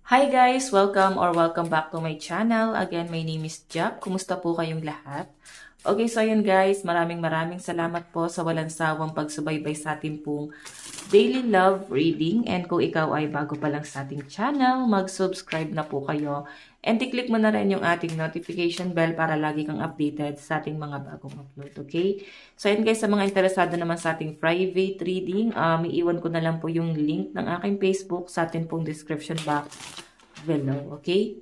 Hi guys! Welcome back to my channel. Again, my name is Jack. Kumusta po kayong lahat? Okay, so ayun guys, maraming salamat po sa walang sawang pagsubaybay sa ating pong daily love reading. And kung ikaw ay bago pa lang sa ating channel, mag-subscribe na po kayo. And i-click mo na rin yung ating notification bell para lagi kang updated sa ating mga bagong upload, okay? So ayun guys, sa mga interesado naman sa ating private reading, iiwan ko na lang po yung link ng aking Facebook sa ating pong description box below, okay?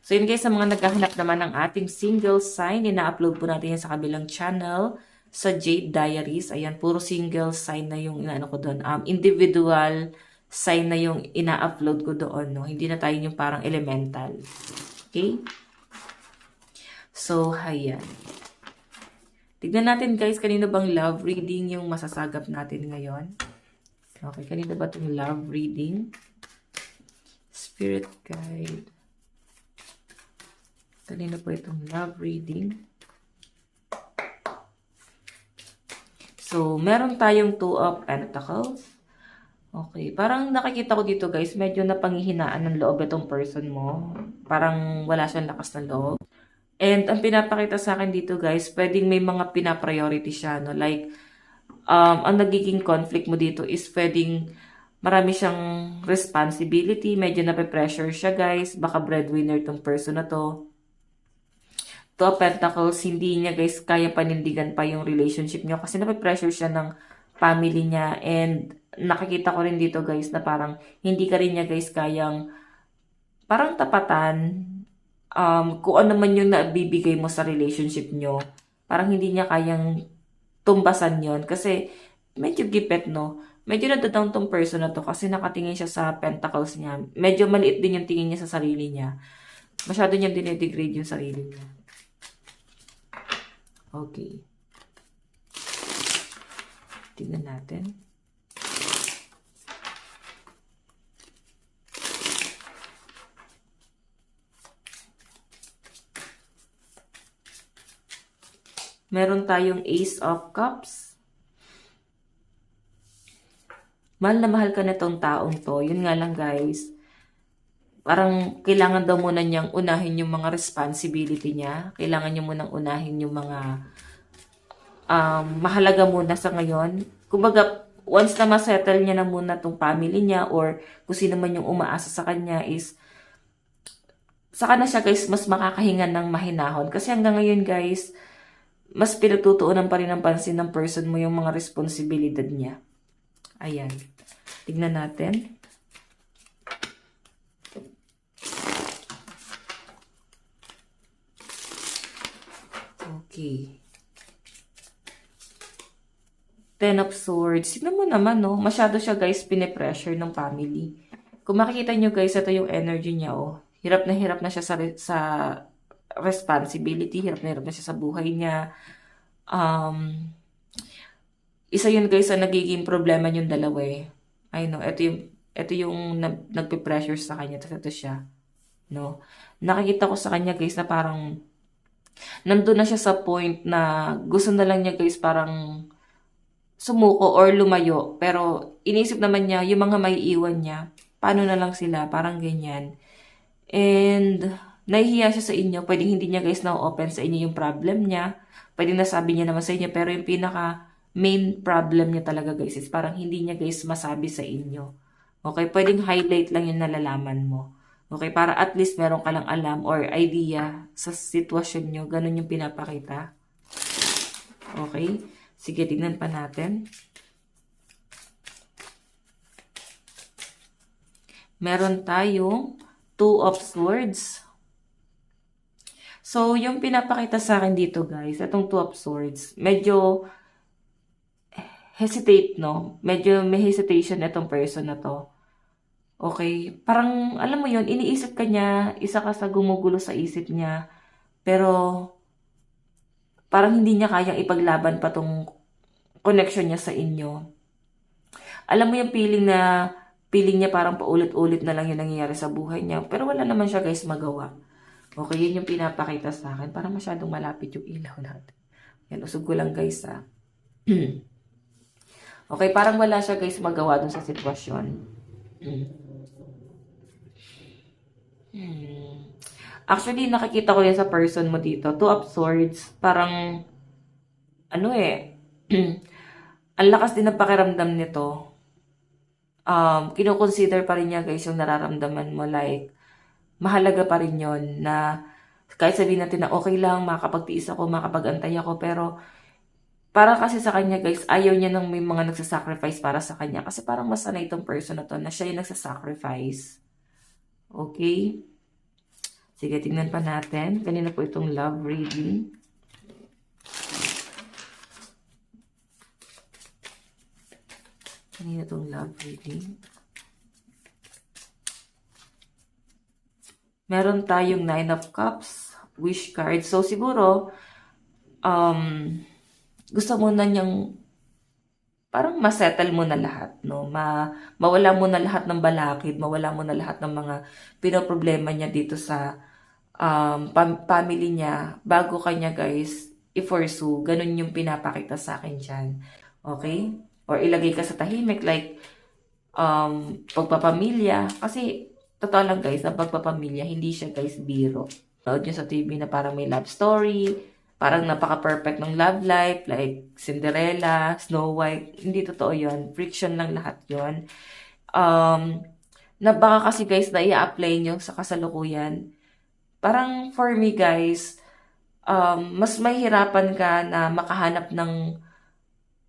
So yun guys, sa mga naghahanap naman ng ating single sign, ina-upload po natin yan sa kabilang channel, sa Jade Diaries. Ayan, puro single sign na yung inaano ko doon. Individual sign na yung ina-upload ko doon, no? Hindi na tayo yung parang elemental. Okay? So, ayan. Tignan natin guys, kanino bang love reading yung masasagap natin ngayon? Okay, kanino ba itong love reading? Spirit guide. Kanino po itong love reading? So, meron tayong Two of Pentacles. Okay, parang nakikita ko dito guys, medyo napanghihinaan ng loob itong person mo. Parang wala siyang lakas ng loob. And ang pinapakita sa akin dito guys, pwedeng may mga pinapriority siya, no? Like, ang nagiging conflict mo dito is pwedeng marami siyang responsibility, medyo nape-pressure siya guys, baka breadwinner tong person na to. Two of Pentacles, hindi niya guys kaya panindigan pa yung relationship niyo kasi nape-pressure siya ng family niya, and nakikita ko rin dito guys na parang hindi ka rin niya guys kayang parang tapatan kung ano man yung nabibigay mo sa relationship niyo. Parang hindi niya kayang tumbasan yon kasi medyo gipet, no? Medyo nadadown tong person na to kasi nakatingin siya sa pentacles niya. Medyo maliit din yung tingin niya sa sarili niya. Masyado niyang dinedegrade yung sarili niya. Okay. Tingnan natin. Meron tayong Ace of Cups. Mahal na mahal ka na tong taong to. Yun nga lang guys. Parang kailangan daw muna niyang unahin yung mga responsibility niya. Kailangan niya munang unahin yung mga mahalaga muna sa ngayon. Kumbaga, once na masettle niya na muna tong family niya or kung sino man yung umaasa sa kanya is saka na siya guys mas makakahinga ng mahinahon. Kasi hanggang ngayon guys, mas pinagtutuunan pa rin ng pansin ng person mo yung mga responsibilidad niya. Ayan. Tignan natin. Okay. Ten of Swords. Tignan mo naman, no? Masyado siya, guys, pinipressure ng family. Kung makikita nyo, guys, ito yung energy niya, oh. Hirap na siya sa responsibility. Hirap na siya sa buhay niya. Isa yun, guys, sa nagiging problema yung dalawa, eh. I know, ito yung nagpe-pressure sa kanya. Tapos ito siya, no? Nakikita ko sa kanya, guys, na parang nandun na siya sa point na gusto na lang niya, guys, parang sumuko or lumayo. Pero inisip naman niya, yung mga maiiwan niya, paano na lang sila, parang ganyan. And nahihiya siya sa inyo, pwedeng hindi niya guys na-open sa inyo yung problem niya. Pwedeng nasabi niya naman sa inyo, pero yung pinaka main problem niya talaga guys is parang hindi niya guys masabi sa inyo. Okay, pwedeng highlight lang yung nalalaman mo. Okay, para at least meron ka lang alam or idea sa sitwasyon nyo. Ganun yung pinapakita. Okay, sige, tignan pa natin. Meron tayong Two of Swords. So, yung pinapakita sa akin dito guys, itong Two of Swords, medyo hesitate, no? Medyo may hesitation itong person na to. Okay, parang alam mo yon, iniisip ka niya, isa ka sa gumugulo sa isip niya, pero parang hindi niya kayang ipaglaban pa tong connection niya sa inyo. Alam mo yung feeling niya parang paulit-ulit na lang yung nangyayari sa buhay niya, pero wala naman siya guys magawa. Okay, yun yung pinapakita sa akin. Parang masyadong malapit yung ilaw natin. Yan, usog ko lang guys ha. Okay, parang wala siya guys magawa dun sa sitwasyon. Hmm. Actually, nakikita ko yan sa person mo dito. Two of Swords. Parang, ano eh, ang lakas din ng pakiramdam nito. Kino-consider pa rin niya guys yung nararamdaman mo. Like, mahalaga pa rin yon na kahit sabihin natin na okay lang, makakapagtiis ako, makakapag-antay ako, pero para kasi sa kanya guys, ayaw niya nang may mga nagsasacrifice para sa kanya. Kasi parang masanay itong person na to na siya yung nagsasacrifice. Okay? Sige, tingnan pa natin. Kanina po itong love reading. Kanina itong love reading. Meron tayong Nine of Cups, wish card. So, siguro, gusto mo na niyang parang masettle mo na lahat, no? Mawala mo na lahat ng balakid, mawala mo na lahat ng mga pinoproblema niya dito sa family niya bago kanya guys i-pursue. Ganun yung pinapakita sa akin dyan. Okay? Or ilagay ka sa tahimik like pagpapamilya. Kasi totoo lang guys, ang pagpapamilya, hindi siya guys biro. Nood nyo sa TV na parang may love story, parang napaka-perfect ng love life, like Cinderella, Snow White. Hindi totoo yon. Friction lang lahat yon. Na baka kasi guys na i-apply nyo sa kasalukuyan. Parang for me guys, mas mahirapan ka na makahanap ng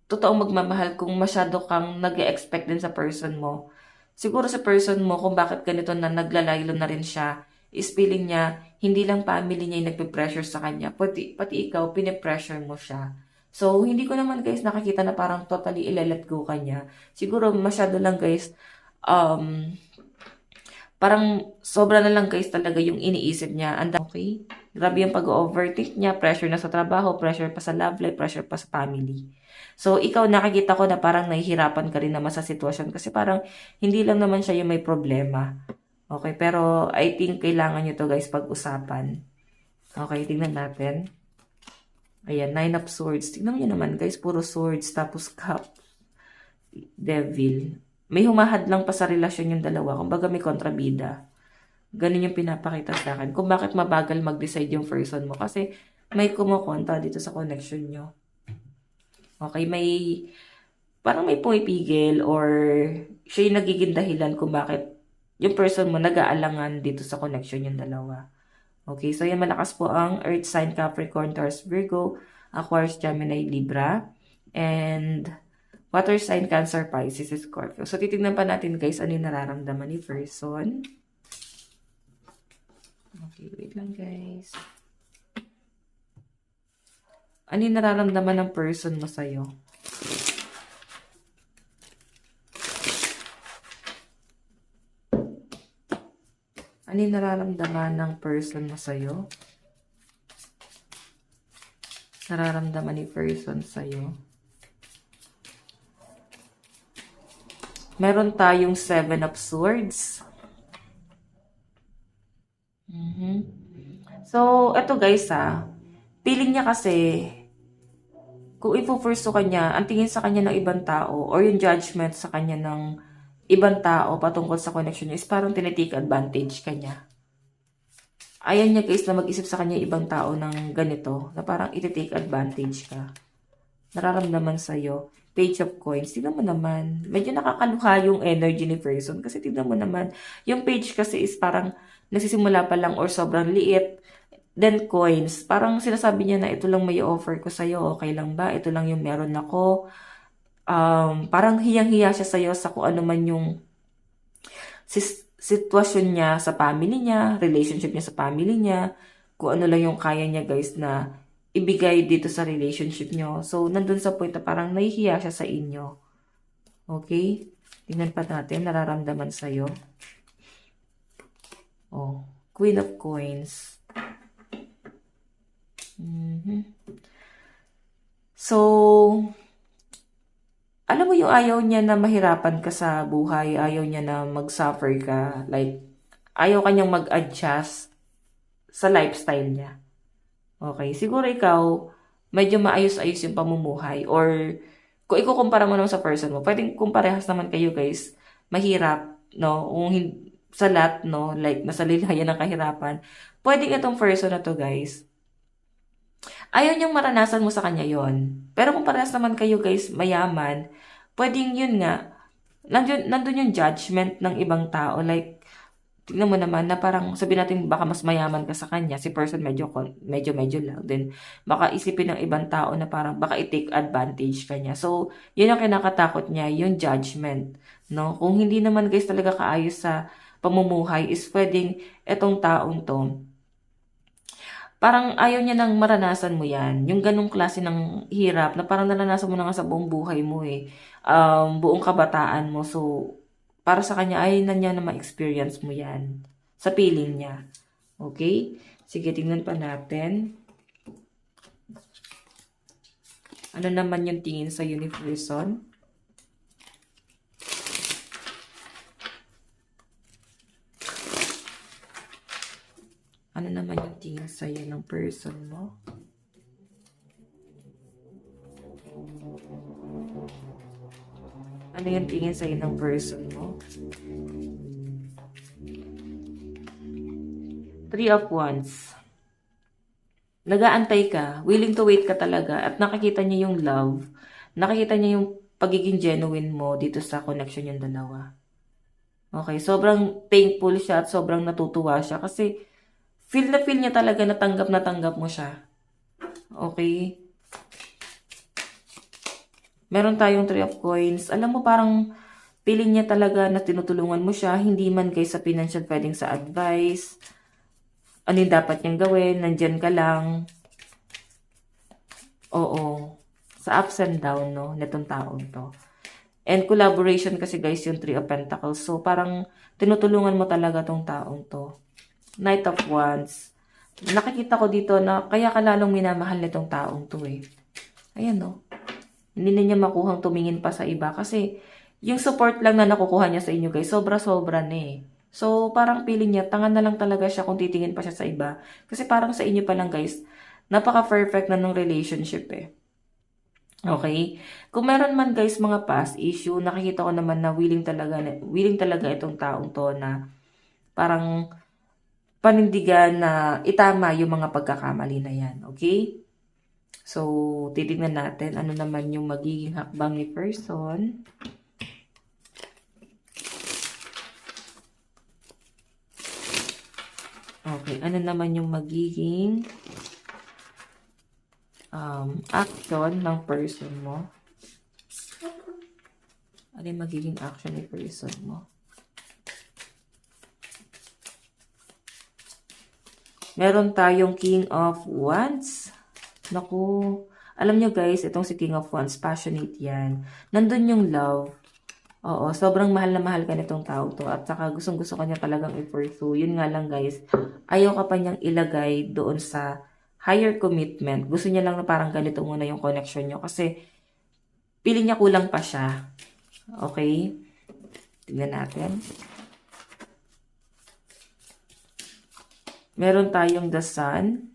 totoong magmamahal kung masyado kang nag-expect din sa person mo. Siguro sa person mo, kung bakit ganito na naglalaylo na rin siya, is feeling niya, hindi lang family niya yung nagpe-pressure sa kanya, pati ikaw, pinipressure mo siya. So, hindi ko naman guys nakakita na parang totally ilalet go ka niya. Siguro masyado lang guys, parang sobra na lang guys talaga yung iniisip niya. Okay? Grabe yung pag-overthink niya, pressure na sa trabaho, pressure pa sa love life, pressure pa sa family. So, ikaw nakikita ko na parang nahihirapan ka rin naman sa sitwasyon kasi parang hindi lang naman siya yung may problema. Okay, pero I think kailangan nyo to guys pag-usapan. Okay, tingnan natin. Ayan, Nine of Swords. Tingnan nyo naman guys, puro swords, tapos cup, devil. May humahad lang pa sa relasyon yung dalawa. Kumbaga may kontrabida. Ganun yung pinapakita sa akin. Kung bakit mabagal mag-decide yung person mo. Kasi may kumukontra dito sa connection nyo. Okay, parang may pumipigil or siya yung nagiging dahilan kung bakit yung person mo nag-aalangan dito sa connection yung dalawa. Okay, so yan malakas po ang Earth sign, Capricorn, Taurus, Virgo, Aquarius, Gemini, Libra, and Water sign, Cancer, Pisces, Scorpio. So titignan pa natin guys ano yung nararamdaman ni person. Okay, wait lang guys. Ano yung nararamdaman ng person mo sa'yo? Ano yung nararamdaman ng person mo sa'yo? Nararamdaman ni person sa'yo? Meron tayong Seven of Swords. So, eto guys feeling niya kasi, kung ipo-pursue ka niya, ang tingin sa kanya ng ibang tao, or yung judgment sa kanya ng ibang tao patungkol sa connection niya, is parang tinitake advantage ka niya. Ayan niya guys na mag-isip sa kanya ibang tao ng ganito, na parang iti-take advantage ka. Nararamdaman sa'yo. Page of Coins. Tignan mo naman. Medyo nakakaluha yung energy ni person. Kasi tignan mo naman. Yung page kasi is parang nagsisimula pa lang or sobrang liit. Then coins. Parang sinasabi niya na ito lang may offer ko sa'yo. Okay lang ba? Ito lang yung meron ako. Parang hiyang-hiya siya sa'yo sa kung ano man yung sitwasyon niya sa family niya, relationship niya sa family niya, kung ano lang yung kaya niya guys na ibigay dito sa relationship nyo. So, nandun sa point na parang nahihiya siya sa inyo. Okay? Tingnan pa natin, nararamdaman sa'yo. Oh, Queen of Coins. So, alam mo yung ayaw niya na mahirapan ka sa buhay, ayaw niya na mag-suffer ka, like, ayaw kanyang mag-adjust sa lifestyle niya. Okay, siguro ikaw, medyo maayos-ayos yung pamumuhay, or kung ikukumpara mo naman sa person mo, pwedeng kung parehas naman kayo guys, mahirap, no? salat, no? Like, nasa lilayan ng kahirapan. Pwedeng itong person na to, guys, ayaw niyang maranasan mo sa kanya yon. Pero kung parehas naman kayo, guys, mayaman, pwedeng yun nga, nandun yung judgment ng ibang tao. Like, tingnan mo naman na parang sabi natin baka mas mayaman ka sa kanya, si person medyo lang. Then, baka isipin ng ibang tao na parang baka i-take advantage ka niya. So, yun ang kinakatakot niya, yung judgment. No? Kung hindi naman guys talaga kaayos sa pamumuhay, is pwedeng etong taong to, parang ayaw niya nang maranasan mo yan. Yung ganong klase ng hirap na parang naranasan mo na nga sa buong buhay mo eh. Buong kabataan mo. So, para sa kanya, ayaw na niya na ma-experience mo yan. Sa feeling niya. Okay? Sige, tingnan pa natin. Ano naman yung tingin sa universe? Ano naman yung tingin sa'yo ng person mo? Ano yung tingin sa'yo ng person mo? Three of Wands. Nag-aantay ka, willing to wait ka talaga, at nakikita niya yung love, nakikita niya yung pagiging genuine mo dito sa connection yung dalawa. Okay, sobrang thankful siya at sobrang natutuwa siya kasi feel na feel niya talaga na tanggap mo siya. Okay? Meron tayong Three of Coins. Alam mo, parang feeling niya talaga na tinutulungan mo siya. Hindi man kayo sa financial, pwedeng sa advice. Ano yung dapat niyang gawin? Nandyan ka lang. Oo. Sa ups and down, no? Netong taong to. And collaboration kasi guys yung Three of Pentacles. So, parang tinutulungan mo talaga tong taong to. Knight of Wands. Nakikita ko dito na kaya ka lalong minamahal nitong taong to eh. Ayan no. Hindi na niya makuhang tumingin pa sa iba kasi yung support lang na nakukuha niya sa inyo guys, sobra-sobra na eh. So parang feeling niya, tanga na lang talaga siya kung titingin pa siya sa iba. Kasi parang sa inyo pa lang guys, napaka-perfect na nung relationship eh. Okay? Kung meron man guys mga past issue, nakikita ko naman na willing talaga itong taong to na parang panindigan na itama yung mga pagkakamali na yan. Okay? So, titignan natin ano naman yung magiging hakbang ni person. Okay, ano naman yung magiging action ng person mo? Ano yung magiging action ni person mo? Meron tayong King of Wands. Naku, alam nyo guys, itong si King of Wands, passionate yan. Nandun yung love. Oo, sobrang mahal na mahal ka nitong tao to. At saka gustong-gusto ka niya talagang i-pursue. Yun nga lang guys, ayaw ka pa niyang ilagay doon sa higher commitment. Gusto niya lang na parang ganito muna yung connection nyo. Kasi, feeling niya kulang pa siya. Okay? Tingnan natin. Meron tayong the Sun.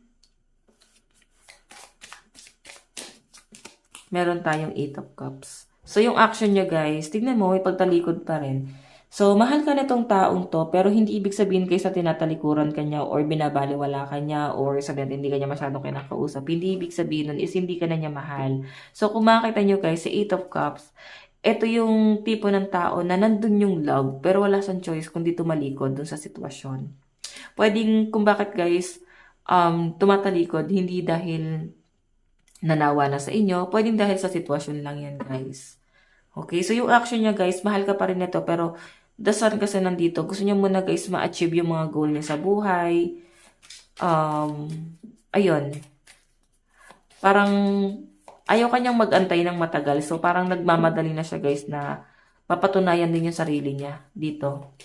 Meron tayong 8 of Cups. So, yung action nyo guys, tignan mo, may pagtalikod pa rin. So, mahal ka nitong taong to, pero hindi ibig sabihin kayo sa tinatalikuran ka niya or binabaliwala ka niya or sabihin hindi ka niya masyadong kinakausap. Hindi ibig sabihin nun is hindi ka na niya mahal. So, kung makita nyo guys, sa 8 of Cups, ito yung tipo ng tao na nandun yung love, pero wala siyang choice kundi tumalikod dun sa sitwasyon. Pwedeng kung bakit guys, tumatalikod, hindi dahil nanawa na sa inyo, pwedeng dahil sa sitwasyon lang yan guys. Okay, so yung action niya guys, mahal ka pa rin nito, pero the Sun kasi nandito, gusto niya muna guys ma-achieve yung mga goal niya sa buhay. Ayun. Parang ayaw kanyang mag-antay ng matagal, so parang nagmamadali na siya guys na papatunayan din yung sarili niya dito.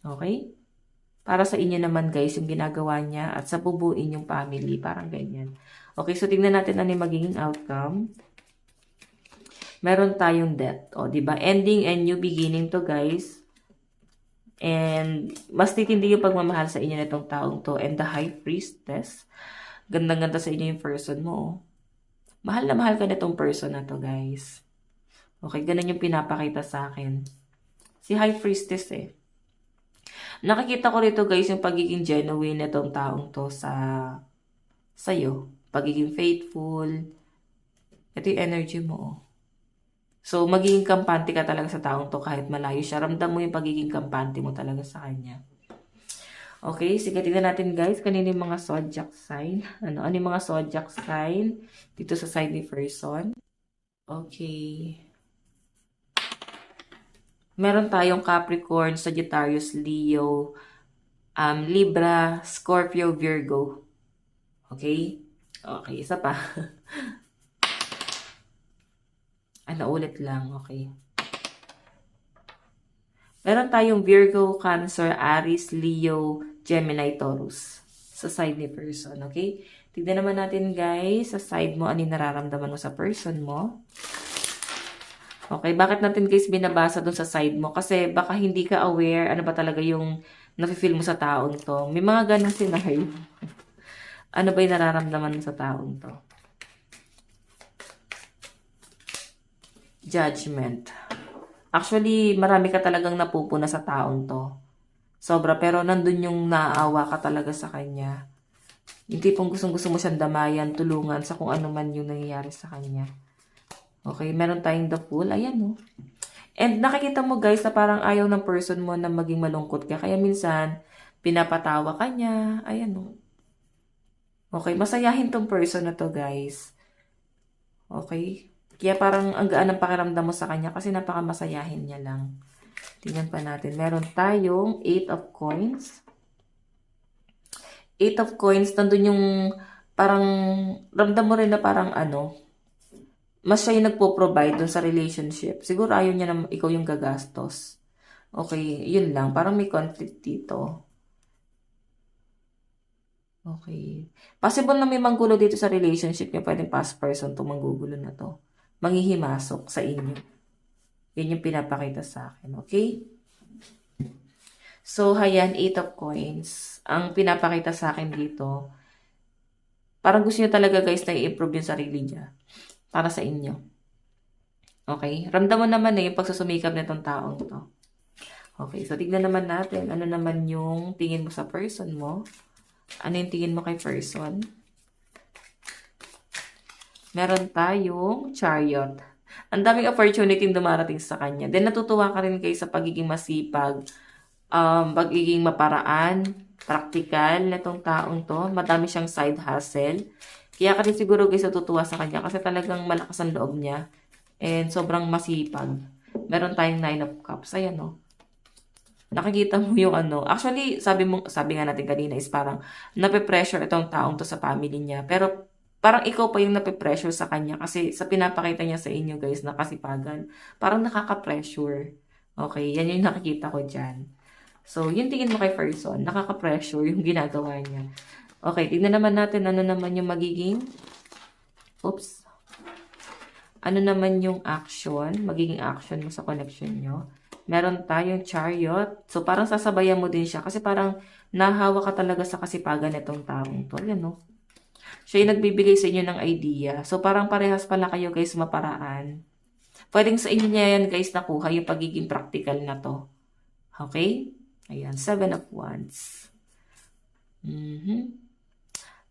Okay? Para sa inyo naman guys, yung ginagawa niya at sa bubuin yung family. Parang ganyan. Okay, so tingnan natin ano yung magiging outcome. Meron tayong death. O, diba? Ending and new beginning to guys. And mas titindi yung pagmamahal sa inyo nitong taong to. And the High Priestess. Gandang-ganda sa inyo yung person mo. Mahal na mahal ka nitong person na to guys. Okay, ganun yung pinapakita sa akin. Si High Priestess eh. Nakikita ko rito guys yung pagiging genuine nitong taong to sa'yo. Pagiging faithful. Ito yung energy mo. Oh. So, magiging kampante ka talaga sa taong to kahit malayo siya. Ramdam mo yung pagiging kampante mo talaga sa kanya. Okay, sige, tignan natin guys. Kanino yung mga zodiac sign? Ano yung mga zodiac sign dito sa side ni person? Okay. Meron tayong Capricorn, Sagittarius, Leo, Libra, Scorpio, Virgo. Okay? Okay, isa pa. Ulit lang. Okay. Meron tayong Virgo, Cancer, Aries, Leo, Gemini, Taurus. Sa side ni person. Okay? Tignan naman natin guys, sa side mo, ano yung nararamdaman mo sa person mo. Okay, bakit natin guys binabasa dun sa side mo? Kasi baka hindi ka aware ano ba talaga yung nafe-feel mo sa taong to. May mga ganang scenario. Ano ba yung nararamdaman mo sa taong to? Judgment. Actually, marami ka talagang napupuna sa taong to. Sobra, pero nandun yung naawa ka talaga sa kanya. Yung tipong gustong-gusto mo siyang damayan, tulungan sa kung ano man yung nangyayari sa kanya. Okay, meron tayong the Fool. Ayan, no? And nakikita mo guys na parang ayaw ng person mo na maging malungkot ka. Kaya minsan, pinapatawa ka niya. Ayan, no? Okay, masayahin tong person na to guys. Okay? Kaya parang ang gaan ng pakiramdam mo sa kanya kasi napakamasayahin niya lang. Tingnan pa natin. Meron tayong 8 of Coins. 8 of Coins, nandun yung parang, ramdam mo rin na parang mas siya yung nagpo-provide dun sa relationship. Siguro ayaw niya na ikaw yung gagastos. Okay, yun lang. Parang may conflict dito. Okay. Possible na may manggulo dito sa relationship niya. Pwedeng past person to manggugulo na to. Manghihimasok sa inyo. Yun yung pinapakita sa akin. Okay? So, ayan, 8 of Coins. Ang pinapakita sa akin dito, parang gusto niya talaga guys na i-improve yung sarili niya. Para sa inyo. Okay? Ramdam mo naman yung pagsusumikap nitong taong to. Okay, so tignan naman natin. Ano naman yung tingin mo sa person mo? Ano yung tingin mo kay person? Meron tayong Chariot. Ang daming opportunity dumarating sa kanya. Then natutuwa ka rin kayo sa pagiging masipag, pagiging maparaan, practical na tong taong to. Madami siyang side hustle. Kaya ka rin siguro guys natutuwa sa kanya kasi talagang malakas ang loob niya. And sobrang masipag. Meron tayong 9 of Cups. Ayan o. Nakikita mo yung Actually, sabi nga natin kanina is parang nape-pressure itong taong to sa family niya. Pero parang ikaw pa yung nape-pressure sa kanya kasi sa pinapakita niya sa inyo guys na kasipagan. Parang nakaka-pressure. Okay, yan yung nakikita ko dyan. So, yung tingin mo kay person, nakaka-pressure yung ginagawa niya. Okay, tignan naman natin ano naman yung magiging ano naman yung magiging action mo sa connection nyo. Meron tayong Chariot. So, parang sasabayan mo din siya kasi parang nahawa ka talaga sa kasipagan nitong taong to. Yan, no? Siya yung nagbibigay sa inyo ng idea. So, parang parehas pala kayo guys maparaan. Pwedeng sa inyo niya yan guys nakuha yung pagiging practical na to. Okay? Ayan, 7 of Wands.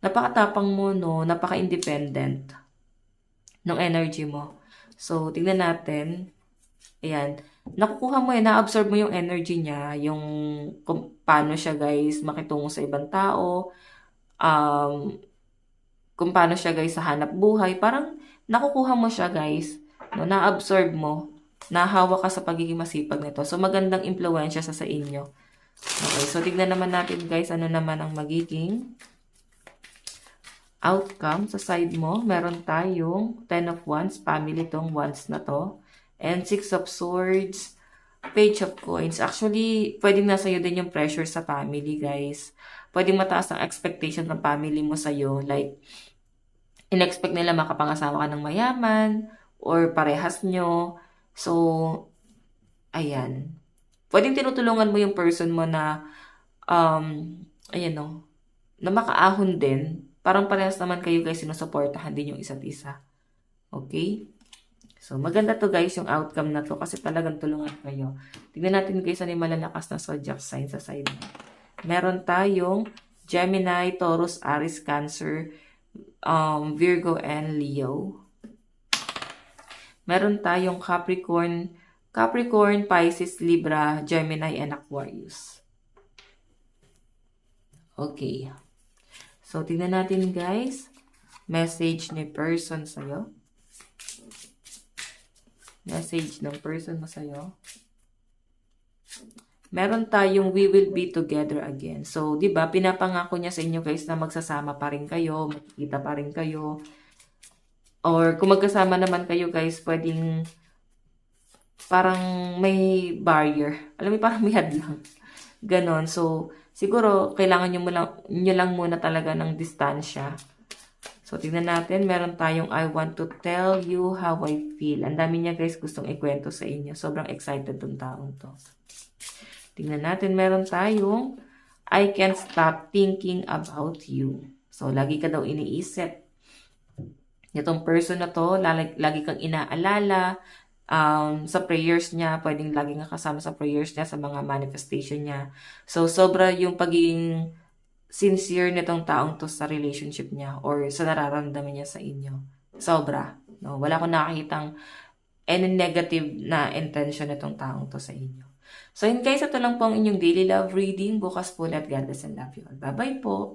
Napakatapang mo, no? Napaka-independent ng energy mo. So, tignan natin. Ayan. Nakukuha mo na-absorb mo yung energy niya, yung kung paano siya guys makitungo sa ibang tao, kung paano siya guys sa hanap buhay. Parang nakukuha mo siya guys, no? Na-absorb mo, nahawa ka sa pagiging masipag nito. So, magandang impluensya sa inyo. Okay, so tignan naman natin guys, ano naman ang magiging outcome sa side mo. Meron tayong 10 of Wands, family tong Wands na to. And 6 of Swords, Page of Coins. Actually, pwedeng nasa iyo din yung pressure sa family, guys. Pwedeng mataas ang expectation ng family mo sa'yo. Like, in-expect nila makapangasawa ka ng mayaman or parehas nyo. So, ayan. Pwedeng tinutulungan mo yung person mo na, ayan no, na makaahon din. Parang parehas naman kayo guys sinusuportahan din yung isa't isa. Okay? So, maganda to guys yung outcome na to kasi talagang tulungan kayo. Tignan natin guys ano yung malalakas na zodiac sign sa side mo. Meron tayong Gemini, Taurus, Aries, Cancer, Virgo, and Leo. Meron tayong Capricorn, Pisces, Libra, Gemini, and Aquarius. Okay. So, tingnan natin guys. Message ni person sa'yo. Message ng person mo sa'yo. Meron tayong we will be together again. So, di ba pinapangako niya sa inyo guys na magsasama pa rin kayo, magkikita pa rin kayo. Or kung magkasama naman kayo guys, pwedeng parang may barrier. Alam mo, parang may hadlang. Ganon. So, siguro, kailangan nyo lang muna talaga ng distansya. So, tingnan natin. Meron tayong I want to tell you how I feel. Ang dami niya guys gustong ikwento sa inyo. Sobrang excited tong taong to. Tingnan natin. Meron tayong I can't stop thinking about you. So, lagi ka daw iniisip. Itong person na to, lagi kang inaalala. Sa prayers niya, pwedeng lagi nga kasama sa prayers niya, sa mga manifestation niya. So, sobra yung pagiging sincere nitong taong to sa relationship niya or sa nararamdaman niya sa inyo. Sobra. No? Wala akong nakakitang any negative na intention nitong taong to sa inyo. So, yun guys, ito lang po ang inyong daily love reading. Bukas po ulit. God bless and love you all. Bye-bye po.